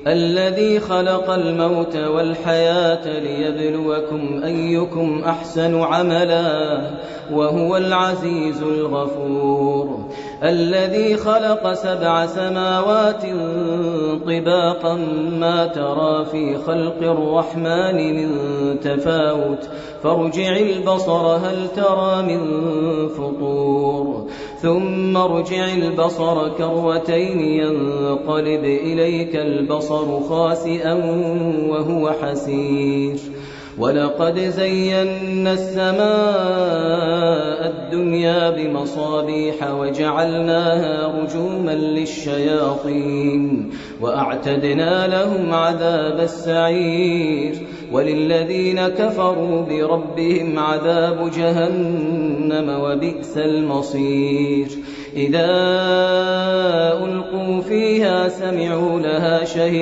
الذي خلق الموت والحياة ليبلوكم أيكم أحسن عملا وهو العزيز الغفور. الذي خلق 7 سماوات طباقا ما ترى في خلق الرحمن من تفاوت فارجع البصر هل ترى من فطور ثم ارجع البصر كرتين ينقلب إليك البصر خاسئا وهو حسير. ولقد زينا السماء الدنيا بمصابيح وجعلناها رجوما للشياطين وأعتدنا لهم عذاب السعير. وللذين كفروا بربهم عذاب جهنم وبئس المصير. إذا ألقوا فيها سمعوا لها شهيقا